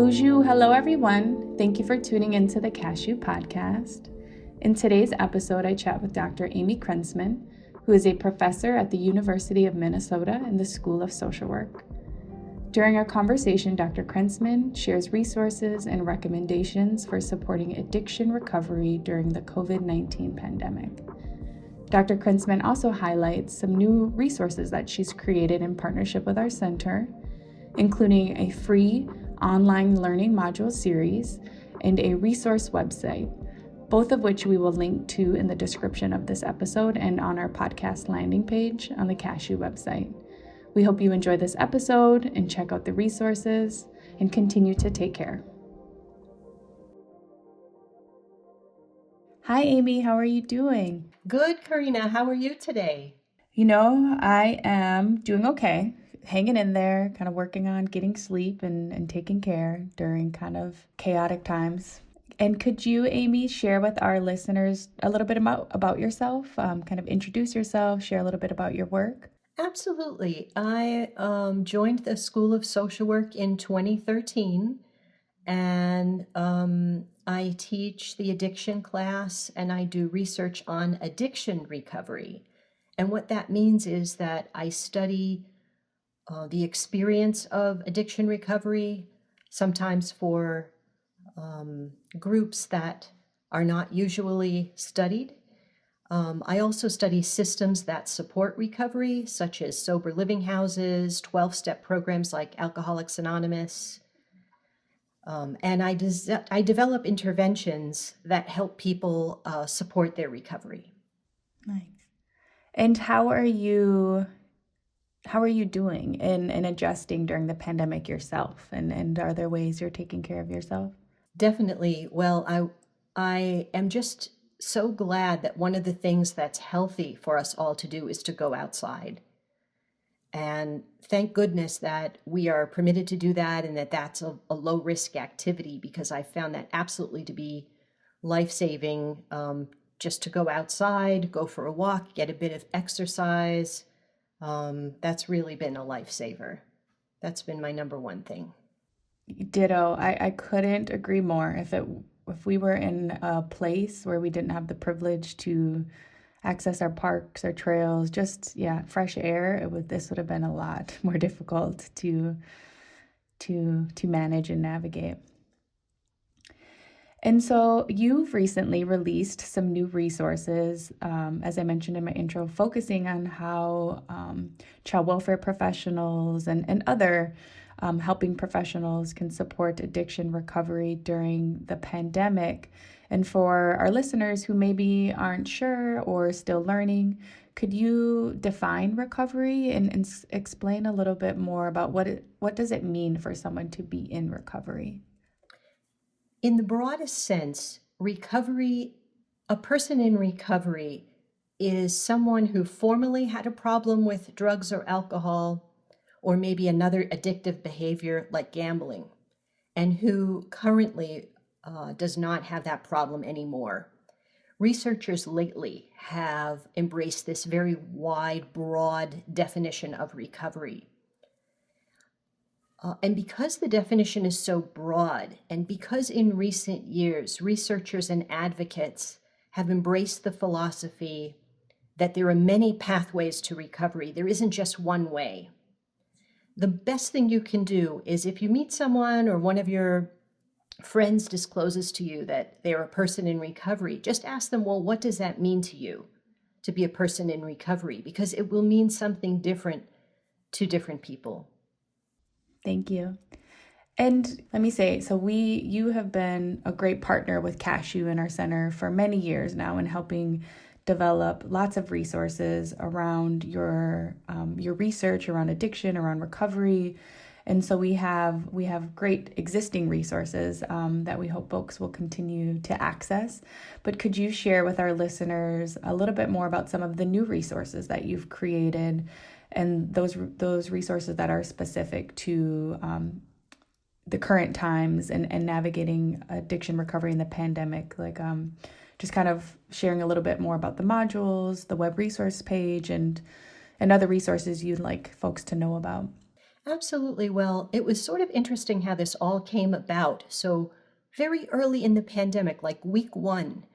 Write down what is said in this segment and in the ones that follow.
Bonjour, hello everyone. Thank you for tuning into the Cashew Podcast. In today's episode, I chat with Dr. Amy Krentzman, who is a professor at the University of Minnesota in the School of Social Work. During our conversation, Dr. Krentzman shares resources and recommendations for supporting addiction recovery during the COVID-19 pandemic. Dr. Krentzman also highlights some new resources that she's created in partnership with our center, including a free online learning module series and a resource website, both of which we will link to in the description of this episode and on our podcast landing page on the Cashew website. We hope you enjoy this episode and check out the resources and continue to take care. Hi, Amy. How are you doing? Good, Karina. How are you today? I am doing okay. Hanging in there, kind of working on getting sleep and taking care during kind of chaotic times. And could you, Amy, share with our listeners a little bit about yourself, kind of introduce yourself, share a little bit about your work? Absolutely. I joined the School of Social Work in 2013, and I teach the addiction class, and I do research on addiction recovery. And what that means is that I study the experience of addiction recovery, sometimes for groups that are not usually studied. I also study systems that support recovery, such as sober living houses, 12-step programs like Alcoholics Anonymous. And I develop interventions that help people support their recovery. Nice. And how are you doing in adjusting during the pandemic yourself? And are there ways you're taking care of yourself? Definitely. Well, I am just so glad that one of the things that's healthy for us all to do is to go outside. And thank goodness that we are permitted to do that and that that's a low risk activity, because I found that absolutely to be life-saving, just to go outside, go for a walk, get a bit of exercise. That's really been a lifesaver. That's been my number one thing. Ditto. I couldn't agree more. If we were in a place where we didn't have the privilege to access our parks or trails, fresh air, this would have been a lot more difficult to manage and navigate. And so you've recently released some new resources, as I mentioned in my intro, focusing on how child welfare professionals and other helping professionals can support addiction recovery during the pandemic. And for our listeners who maybe aren't sure or still learning, could you define recovery and explain a little bit more about what does it mean for someone to be in recovery? In the broadest sense, a person in recovery is someone who formerly had a problem with drugs or alcohol, or maybe another addictive behavior like gambling, and who currently does not have that problem anymore. Researchers lately have embraced this very wide, broad definition of recovery. And because the definition is so broad, and because in recent years, researchers and advocates have embraced the philosophy that there are many pathways to recovery, there isn't just one way. The best thing you can do is, if you meet someone or one of your friends discloses to you that they're a person in recovery, just ask them, well, what does that mean to you to be a person in recovery? Because it will mean something different to different people. Thank you. And let me say, you have been a great partner with Cashew in our center for many years now in helping develop lots of resources around your research around addiction, around recovery. And so we have great existing resources that we hope folks will continue to access. But could you share with our listeners a little bit more about some of the new resources that you've created, and those resources that are specific to the current times and navigating addiction recovery in the pandemic, just kind of sharing a little bit more about the modules, the web resource page, and other resources you'd like folks to know about? Absolutely. Well, it was sort of interesting how this all came about. So, very early in the pandemic, like week one,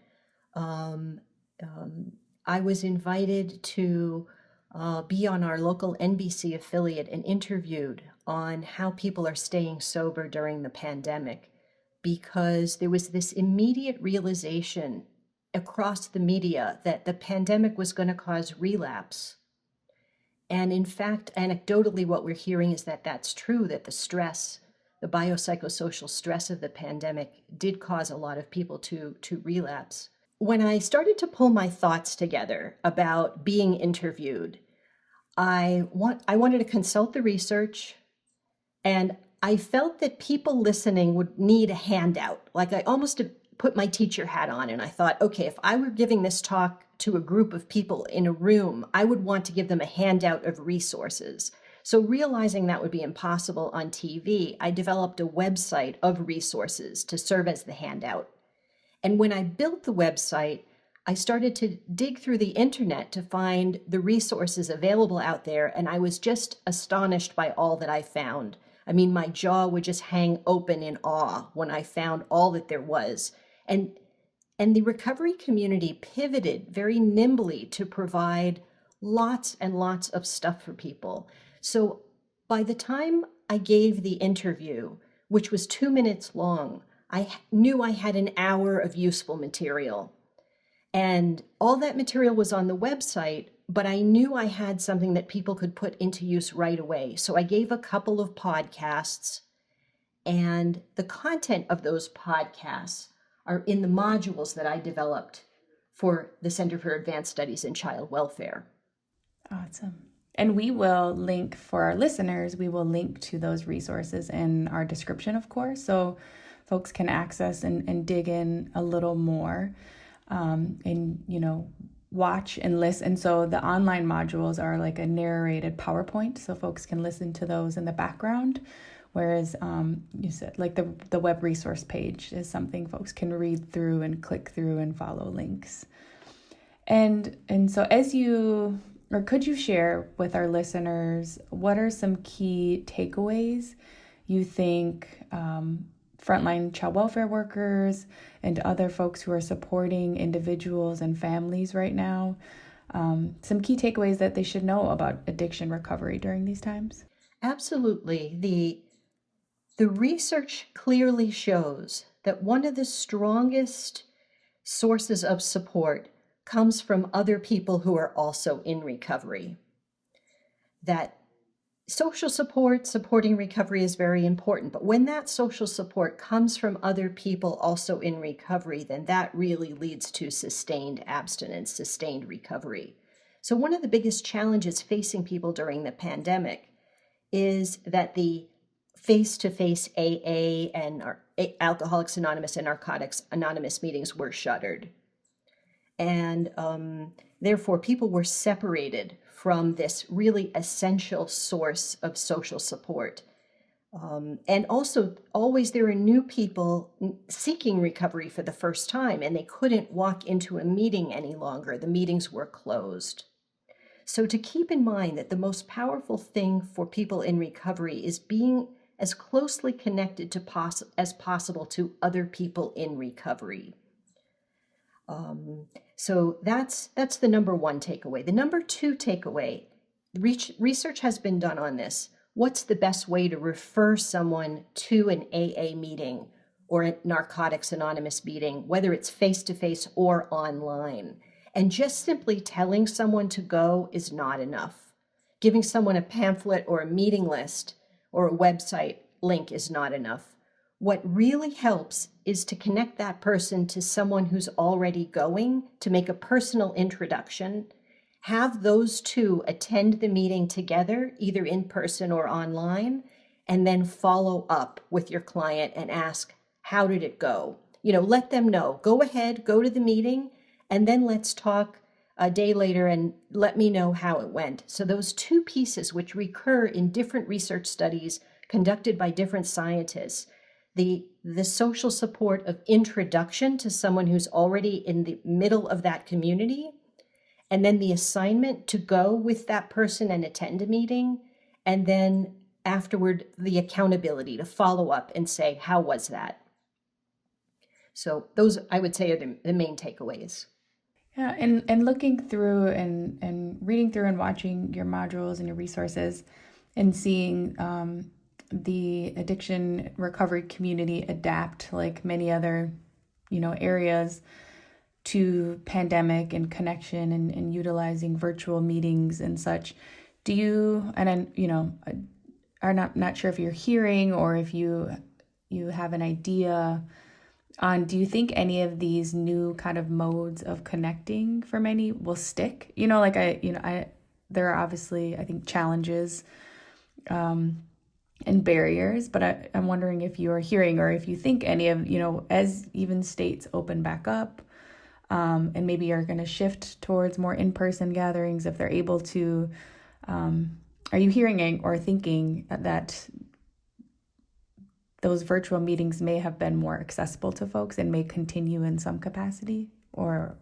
um, um, I was invited to be on our local NBC affiliate and interviewed on how people are staying sober during the pandemic because there was this immediate realization across the media that the pandemic was going to cause relapse. And in fact, anecdotally, what we're hearing is that that's true, that the stress, the biopsychosocial stress of the pandemic did cause a lot of people to relapse. When I started to pull my thoughts together about being interviewed, I wanted to consult the research, and I felt that people listening would need a handout. Like I almost put my teacher hat on and I thought, okay, if I were giving this talk to a group of people in a room, I would want to give them a handout of resources. So realizing that would be impossible on TV, I developed a website of resources to serve as the handout. And when I built the website, I started to dig through the internet to find the resources available out there, and I was just astonished by all that I found. I mean, my jaw would just hang open in awe when I found all that there was. And and the recovery community pivoted very nimbly to provide lots and lots of stuff for people. So by the time I gave the interview, which was 2 minutes long, I knew I had an hour of useful material. And all that material was on the website, but I knew I had something that people could put into use right away. So I gave a couple of podcasts, and the content of those podcasts are in the modules that I developed for the Center for Advanced Studies in Child Welfare. Awesome. And we will link for our listeners, we will link to those resources in our description, of course, so folks can access and dig in a little more and, watch and listen. And so the online modules are like a narrated PowerPoint, so folks can listen to those in the background. Whereas you said like the web resource page is something folks can read through and click through and follow links. And so could you share with our listeners, what are some key takeaways you think frontline child welfare workers and other folks who are supporting individuals and families right now, some key takeaways that they should know about addiction recovery during these times? Absolutely. The research clearly shows that one of the strongest sources of support comes from other people who are also in recovery. That social support, supporting recovery is very important, but when that social support comes from other people also in recovery, then that really leads to sustained abstinence, sustained recovery. So one of the biggest challenges facing people during the pandemic is that the face-to-face AA and Alcoholics Anonymous and Narcotics Anonymous meetings were shuttered. And therefore, people were separated from this really essential source of social support. And also, always there are new people seeking recovery for the first time, and they couldn't walk into a meeting any longer. The meetings were closed. So to keep in mind that the most powerful thing for people in recovery is being as closely connected as possible to other people in recovery. So that's the number one takeaway. The number two takeaway, research has been done on this. What's the best way to refer someone to an AA meeting or a Narcotics Anonymous meeting, whether it's face-to-face or online? And just simply telling someone to go is not enough. Giving someone a pamphlet or a meeting list or a website link is not enough. What really helps is to connect that person to someone who's already going, to make a personal introduction, have those two attend the meeting together, either in person or online, and then follow up with your client and ask, how did it go? Let them know. Go ahead, go to the meeting, and then let's talk a day later and let me know how it went. So those two pieces, which recur in different research studies conducted by different scientists, the social support of introduction to someone who's already in the middle of that community, and then the assignment to go with that person and attend a meeting, and then afterward, the accountability to follow up and say, how was that? So those, I would say, are the main takeaways. Yeah, and looking through and reading through and watching your modules and your resources and seeing the addiction recovery community adapt like many other, areas to pandemic and connection and utilizing virtual meetings and such. Do you, and I'm, are not sure if you're hearing or if you have an idea on, do you think any of these new kind of modes of connecting for many will stick? There are obviously, I think, challenges and barriers, but I'm wondering if you're hearing or if you think any of, as even states open back up, and maybe are going to shift towards more in-person gatherings if they're able to, are you hearing or thinking that those virtual meetings may have been more accessible to folks and may continue in some capacity or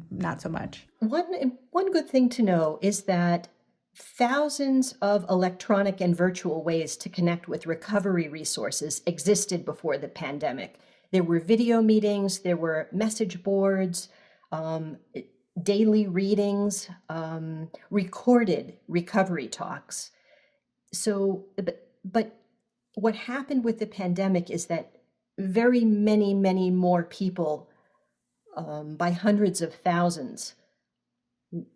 not so much? One good thing to know is that thousands of electronic and virtual ways to connect with recovery resources existed before the pandemic. There were video meetings, there were message boards, daily readings, recorded recovery talks. So, but what happened with the pandemic is that very many more people, by hundreds of thousands,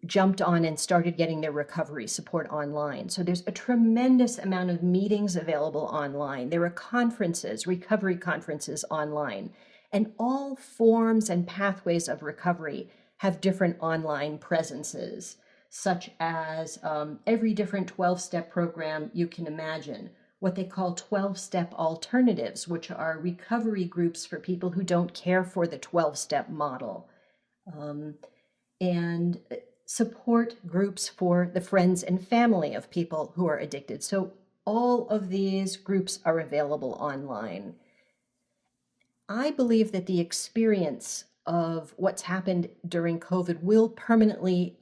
jumped on and started getting their recovery support online. So there's a tremendous amount of meetings available online. There are conferences, recovery conferences online, and all forms and pathways of recovery have different online presences, such as every different 12-step program you can imagine, what they call 12-step alternatives, which are recovery groups for people who don't care for the 12-step model. And support groups for the friends and family of people who are addicted. So all of these groups are available online. I believe that the experience of what's happened during COVID will permanently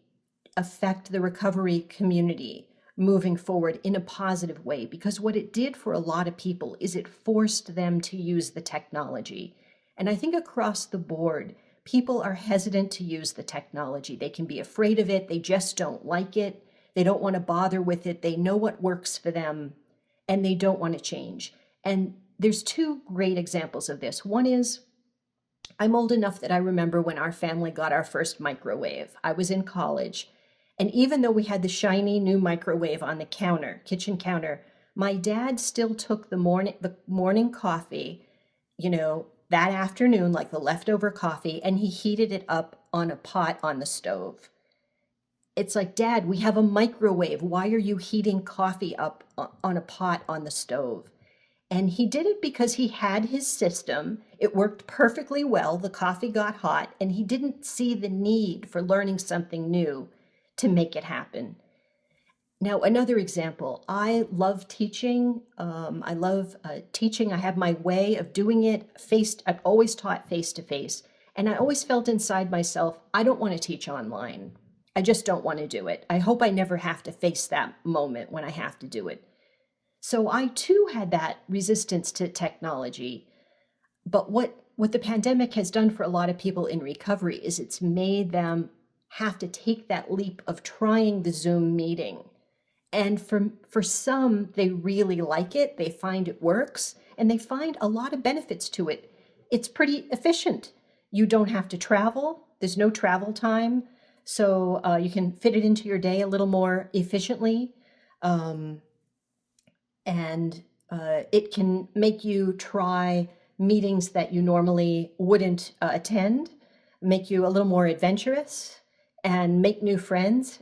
affect the recovery community moving forward in a positive way, because what it did for a lot of people is it forced them to use the technology. And I think across the board, people are hesitant to use the technology. They can be afraid of it. They just don't like it. They don't want to bother with it. They know what works for them, and they don't want to change. And there's two great examples of this. One is, I'm old enough that I remember when our family got our first microwave. I was in college. And even though we had the shiny new microwave on the counter, kitchen counter, my dad still took the morning coffee, that afternoon, like the leftover coffee, and he heated it up on a pot on the stove. It's like, Dad, we have a microwave. Why are you heating coffee up on a pot on the stove? And he did it because he had his system. It worked perfectly well. The coffee got hot, and he didn't see the need for learning something new to make it happen. Now, another example, I love teaching. I love teaching. I have my way of doing it. I've always taught face-to-face. And I always felt inside myself, I don't want to teach online. I just don't want to do it. I hope I never have to face that moment when I have to do it. So I too had that resistance to technology. But what the pandemic has done for a lot of people in recovery is it's made them have to take that leap of trying the Zoom meeting. And for some, they really like it. They find it works, and they find a lot of benefits to it. It's pretty efficient. You don't have to travel. There's no travel time. So you can fit it into your day a little more efficiently. And it can make you try meetings that you normally wouldn't attend, make you a little more adventurous, and make new friends.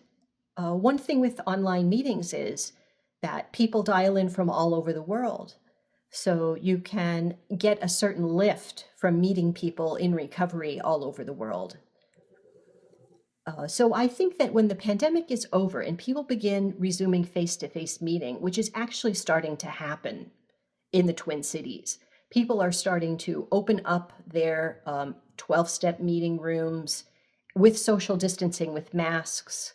One thing with online meetings is that people dial in from all over the world. So you can get a certain lift from meeting people in recovery all over the world. So I think that when the pandemic is over and people begin resuming face-to-face meeting, which is actually starting to happen in the Twin Cities, people are starting to open up their 12-step meeting rooms with social distancing, with masks.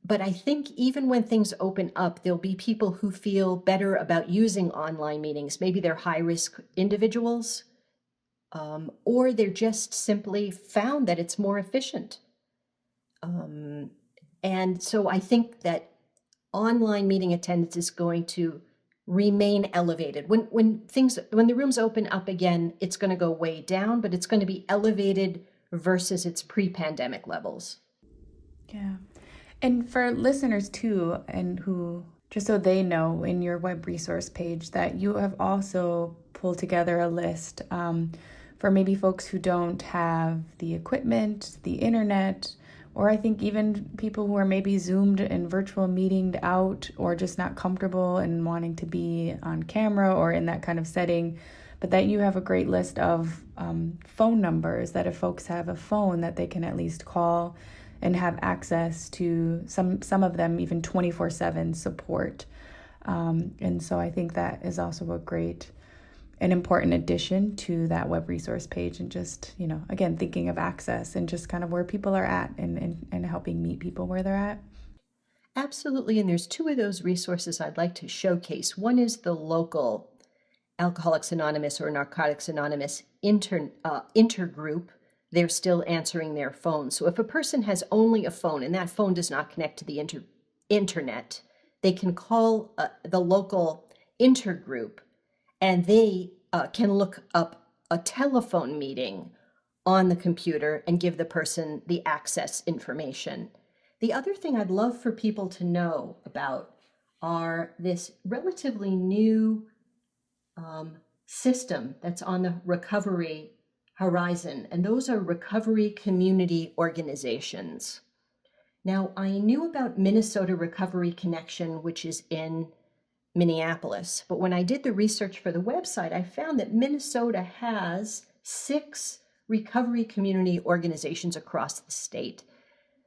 But I think even when things open up, there'll be people who feel better about using online meetings. Maybe they're high-risk individuals, or they're just simply found that it's more efficient. And so I think that online meeting attendance is going to remain elevated. When the rooms open up again, it's going to go way down, but it's going to be elevated versus its pre-pandemic levels. Yeah. And for listeners too, and who, just so they know, in your web resource page that you have also pulled together a list for maybe folks who don't have the equipment, the internet, or I think even people who are maybe Zoomed and virtual meetinged out or just not comfortable and wanting to be on camera or in that kind of setting, but that you have a great list of phone numbers that if folks have a phone that they can at least call and have access to some of them even 24/7 support. And so I think that is also an important addition to that web resource page, and just, again, thinking of access and just kind of where people are at and helping meet people where they're at. Absolutely. And there's two of those resources I'd like to showcase. One is the local Alcoholics Anonymous or Narcotics Anonymous intergroup. They're still answering their phone. So if a person has only a phone and that phone does not connect to the internet, they can call the local intergroup, and they can look up a telephone meeting on the computer and give the person the access information. The other thing I'd love for people to know about are this relatively new system that's on the recovery horizon, and those are recovery community organizations. Now, I knew about Minnesota Recovery Connection, which is in Minneapolis, but when I did the research for the website, I found that Minnesota has 6 recovery community organizations across the state.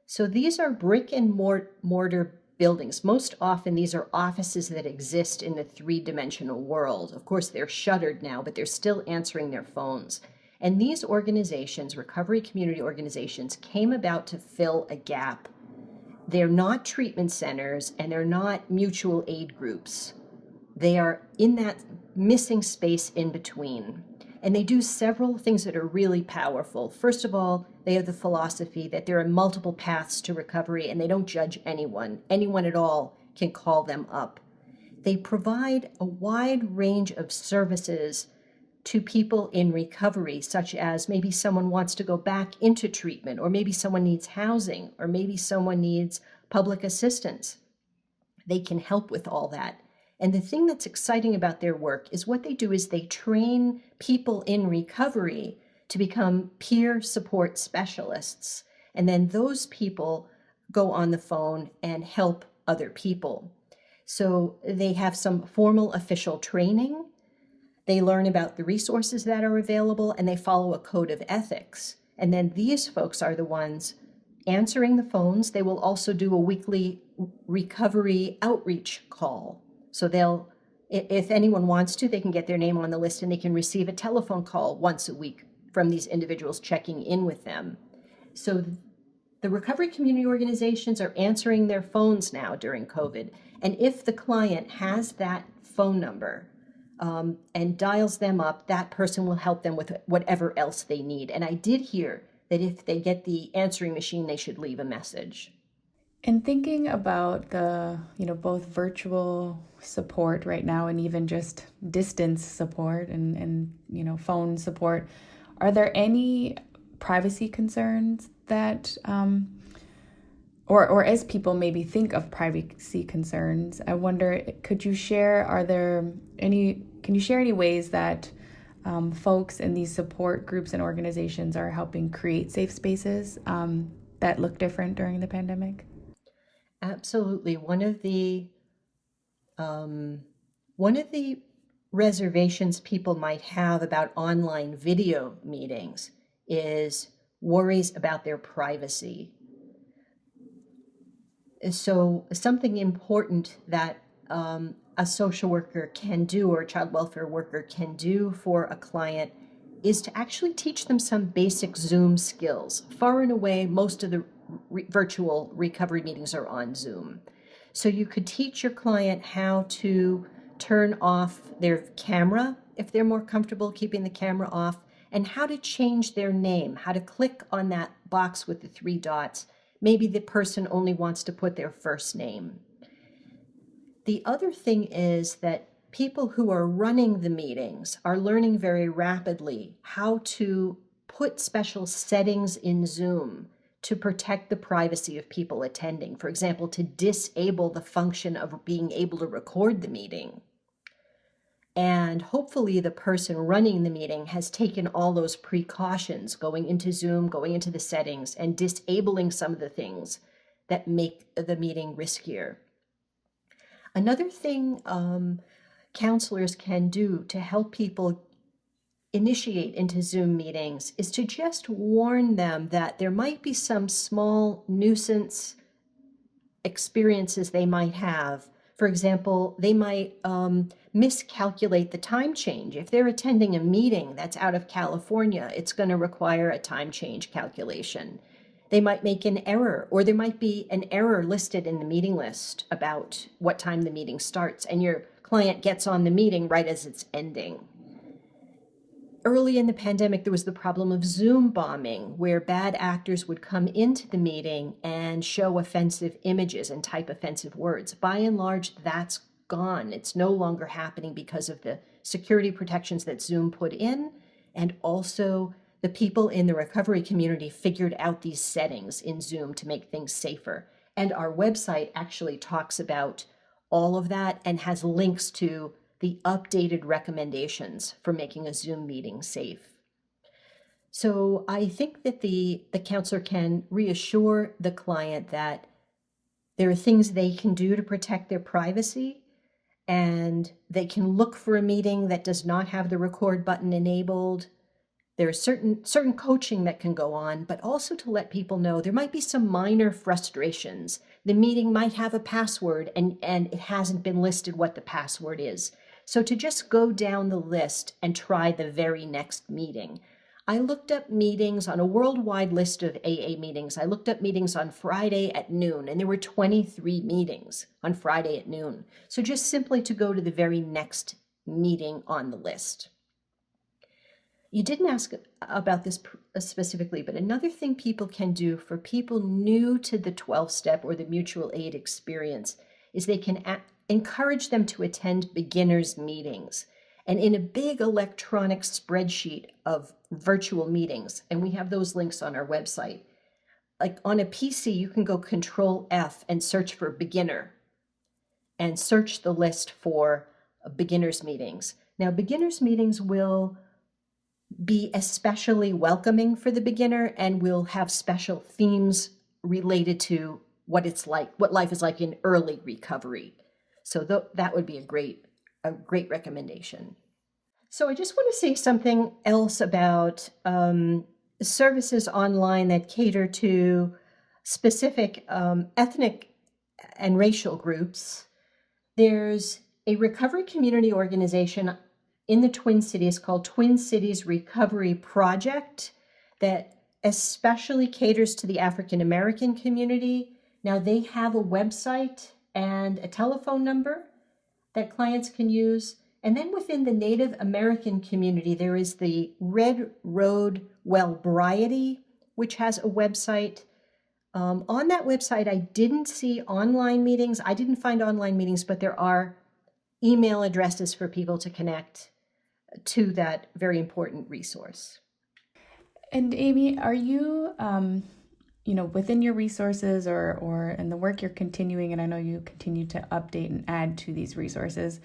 So these are brick and mortar buildings. Most often, these are offices that exist in the 3-dimensional world. Of course, they're shuttered now, but they're still answering their phones. And these organizations, recovery community organizations, came about to fill a gap. They're not treatment centers and they're not mutual aid groups. They are in that missing space in between. And they do several things that are really powerful. First of all, they have the philosophy that there are multiple paths to recovery and they don't judge anyone. Anyone at all can call them up. They provide a wide range of services to people in recovery, such as maybe someone wants to go back into treatment, or maybe someone needs housing, or maybe someone needs public assistance. They can help with all that. And the thing that's exciting about their work is what they do is they train people in recovery to become peer support specialists. And then those people go on the phone and help other people. So they have some formal official training. They learn about the resources that are available, and they follow a code of ethics. And then these folks are the ones answering the phones. They will also do a weekly recovery outreach call. So if anyone wants to, they can get their name on the list and they can receive a telephone call once a week from these individuals checking in with them. So the recovery community organizations are answering their phones now during COVID. And if the client has that phone number, and dials them up, that person will help them with whatever else they need. And I did hear that if they get the answering machine, they should leave a message. And thinking about the, both virtual support right now and even just distance support and phone support, are there any privacy concerns that, or as people maybe think of privacy concerns, I wonder, can you share any ways that folks in these support groups and organizations are helping create safe spaces that look different during the pandemic? Absolutely. One of the reservations people might have about online video meetings is worries about their privacy. So something important that a social worker can do, or a child welfare worker can do for a client, is to actually teach them some basic Zoom skills. Far and away, most of the virtual recovery meetings are on Zoom. So you could teach your client how to turn off their camera if they're more comfortable keeping the camera off, and how to change their name, how to click on that box with the 3 dots. Maybe the person only wants to put their first name. The other thing is that people who are running the meetings are learning very rapidly how to put special settings in Zoom to protect the privacy of people attending. For example, to disable the function of being able to record the meeting. And hopefully the person running the meeting has taken all those precautions going into Zoom, going into the settings, and disabling some of the things that make the meeting riskier. Another thing counselors can do to help people initiate into Zoom meetings is to just warn them that there might be some small nuisance experiences they might have. For example, they might miscalculate the time change. If they're attending a meeting that's out of California, it's going to require a time change calculation. They might make an error, or there might be an error listed in the meeting list about what time the meeting starts, and your client gets on the meeting right as it's ending. Early in the pandemic, there was the problem of Zoom bombing, where bad actors would come into the meeting and show offensive images and type offensive words. By and large, that's gone. It's no longer happening because of the security protections that Zoom put in, and also the people in the recovery community figured out these settings in Zoom to make things safer. And our website actually talks about all of that and has links to the updated recommendations for making a Zoom meeting safe. So I think that the counselor can reassure the client that there are things they can do to protect their privacy, and they can look for a meeting that does not have the record button enabled. There's certain coaching that can go on, but also to let people know there might be some minor frustrations. The meeting might have a password and it hasn't been listed what the password is. So to just go down the list and try the very next meeting. I looked up meetings on a worldwide list of AA meetings. I looked up meetings on Friday at noon, and there were 23 meetings on Friday at noon. So just simply to go to the very next meeting on the list. You didn't ask about this specifically, but another thing people can do for people new to the 12-step or the mutual aid experience is they can encourage them to attend beginners meetings. And in a big electronic spreadsheet of virtual meetings, and we have those links on our website, like on a PC, you can go Control F and search for beginner and search the list for beginners meetings. Now, beginners meetings will be especially welcoming for the beginner and will have special themes related to what it's like, what life is like in early recovery. So that would be a great recommendation. So I just want to say something else about services online that cater to specific ethnic and racial groups. There's a recovery community organization in the Twin Cities called Twin Cities Recovery Project that especially caters to the African American community. Now they have a website and a telephone number that clients can use. And then within the Native American community, there is the Red Road Wellbriety, which has a website. On that website, I didn't see online meetings. I didn't find online meetings, but there are email addresses for people to connect to that very important resource. And Amy, are you, within your resources or in the work you're continuing, and I know you continue to update and add to these resources,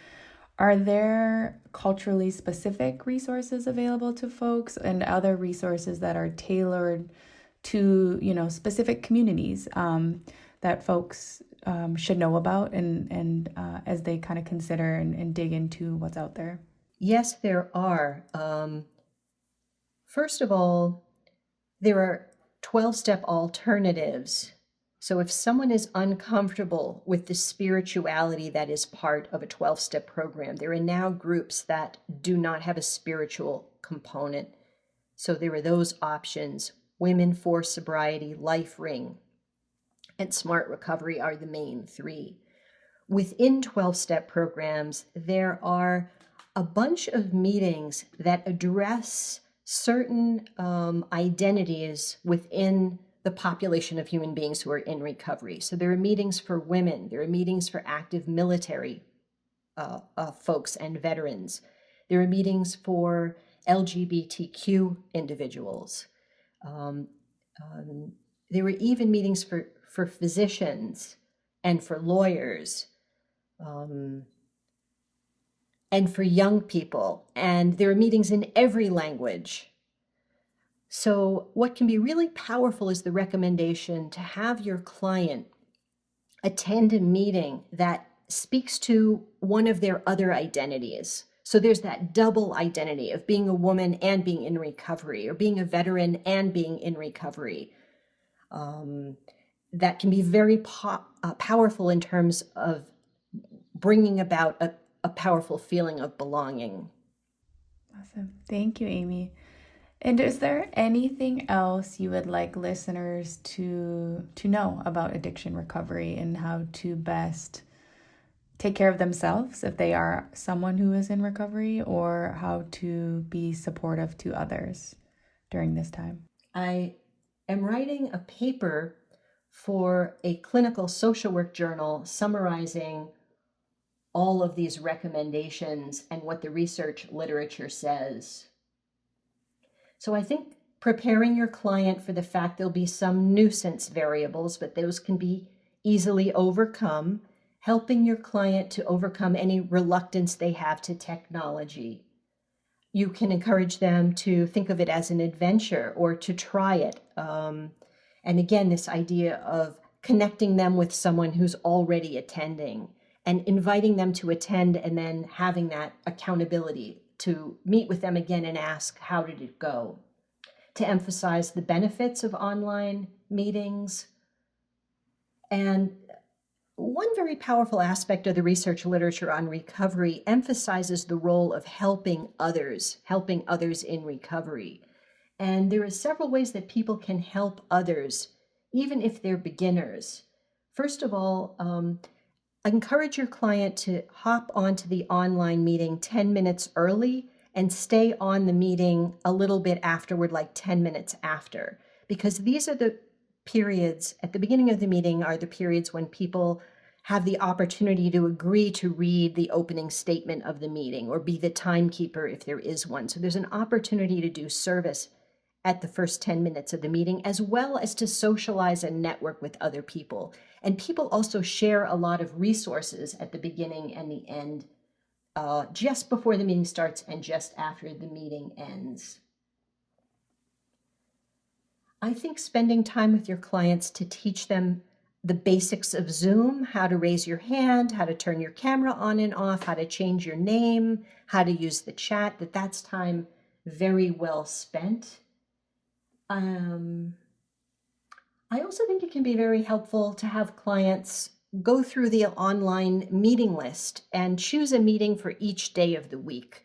are there culturally specific resources available to folks and other resources that are tailored to, specific communities that folks should know about and as they kind of consider and dig into what's out there? Yes, there are. First of all, there are 12-step alternatives. So if someone is uncomfortable with the spirituality that is part of a 12-step program, there are now groups that do not have a spiritual component. So there are those options: Women for Sobriety, Life Ring. and Smart Recovery are the main three. Within 12-step programs, there are a bunch of meetings that address certain identities within the population of human beings who are in recovery. So there are meetings for women, there are meetings for active military folks and veterans. There are meetings for LGBTQ individuals. Um, there were even meetings for physicians and for lawyers, and for young people. And there are meetings in every language. So what can be really powerful is the recommendation to have your client attend a meeting that speaks to one of their other identities. So there's that double identity of being a woman and being in recovery, or being a veteran and being in recovery. That can be very powerful in terms of bringing about a powerful feeling of belonging. Awesome. Thank you, Amy. And is there anything else you would like listeners to know about addiction recovery and how to best take care of themselves if they are someone who is in recovery, or how to be supportive to others during this time? I am writing a paper for a clinical social work journal summarizing all of these recommendations and what the research literature says. So I think preparing your client for the fact there'll be some nuisance variables, but those can be easily overcome, helping your client to overcome any reluctance they have to technology. You can encourage them to think of it as an adventure or to try it. And again, this idea of connecting them with someone who's already attending and inviting them to attend, and then having that accountability to meet with them again and ask, how did it go? To emphasize the benefits of online meetings. And one very powerful aspect of the research literature on recovery emphasizes the role of helping others in recovery. And there are several ways that people can help others, even if they're beginners. First of all, encourage your client to hop onto the online meeting 10 minutes early and stay on the meeting a little bit afterward, like 10 minutes after, because these are the periods at the beginning of the meeting are the periods when people have the opportunity to agree to read the opening statement of the meeting or be the timekeeper if there is one. So there's an opportunity to do service at the first 10 minutes of the meeting, as well as to socialize and network with other people. And people also share a lot of resources at the beginning and the end, just before the meeting starts and just after the meeting ends. I think spending time with your clients to teach them the basics of Zoom, how to raise your hand, how to turn your camera on and off, how to change your name, how to use the chat, that's time very well spent. I also think it can be very helpful to have clients go through the online meeting list and choose a meeting for each day of the week.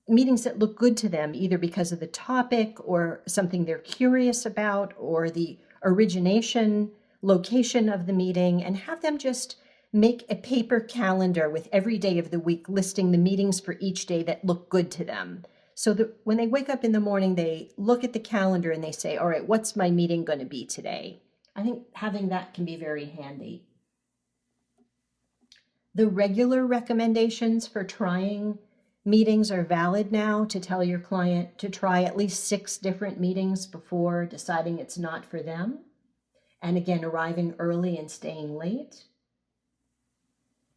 Meetings that look good to them, either because of the topic or something they're curious about, or the origination, location of the meeting, and have them just make a paper calendar with every day of the week listing the meetings for each day that look good to them. So that when they wake up in the morning, they look at the calendar and they say, all right, what's my meeting going to be today? I think having that can be very handy. The regular recommendations for trying meetings are valid now, to tell your client to try at least 6 different meetings before deciding it's not for them. And again, arriving early and staying late.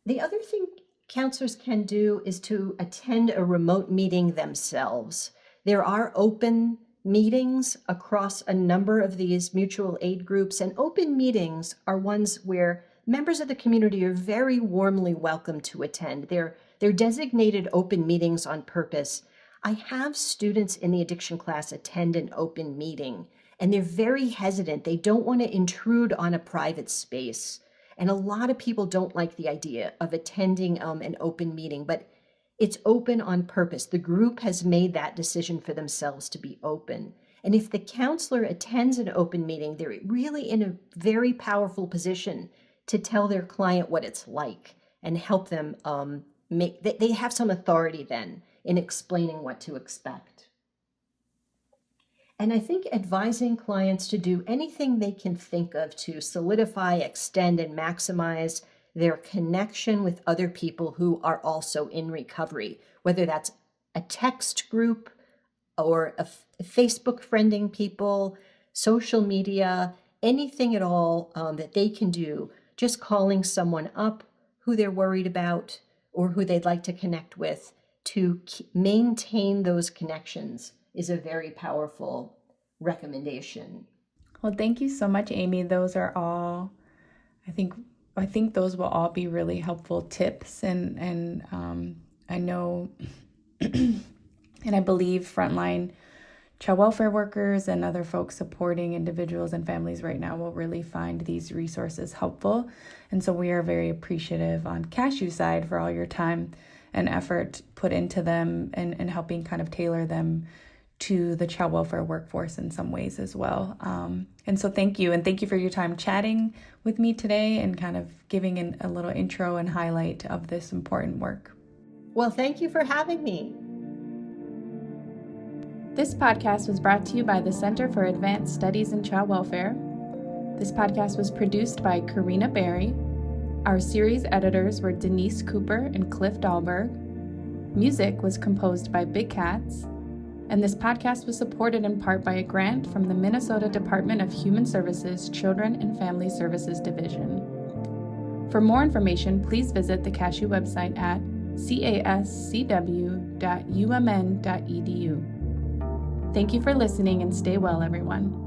The other thing counselors can do is to attend a remote meeting themselves. There are open meetings across a number of these mutual aid groups, and open meetings are ones where members of the community are very warmly welcome to attend. They're designated open meetings on purpose. I have students in the addiction class attend an open meeting, and they're very hesitant. They don't want to intrude on a private space. And a lot of people don't like the idea of attending an open meeting, but it's open on purpose. The group has made that decision for themselves to be open. And if the counselor attends an open meeting, they're really in a very powerful position to tell their client what it's like and help them they have some authority then in explaining what to expect. And I think advising clients to do anything they can think of to solidify, extend, and maximize their connection with other people who are also in recovery, whether that's a text group or a Facebook friending people, social media, anything at all that they can do, just calling someone up who they're worried about or who they'd like to connect with to maintain those connections is a very powerful recommendation. Well, thank you so much, Amy. Those are all, I think those will all be really helpful tips, and I know, and I believe frontline child welfare workers and other folks supporting individuals and families right now will really find these resources helpful. And so we are very appreciative on Cashew side for all your time and effort put into them and helping kind of tailor them to the child welfare workforce in some ways as well. And so thank you. And thank you for your time chatting with me today and kind of giving a little intro and highlight of this important work. Well, thank you for having me. This podcast was brought to you by the Center for Advanced Studies in Child Welfare. This podcast was produced by Karina Berry. Our series editors were Denise Cooper and Cliff Dahlberg. Music was composed by Big Cats. And this podcast was supported in part by a grant from the Minnesota Department of Human Services Children and Family Services Division. For more information, please visit the Cashew website at cascw.umn.edu. Thank you for listening and stay well, everyone.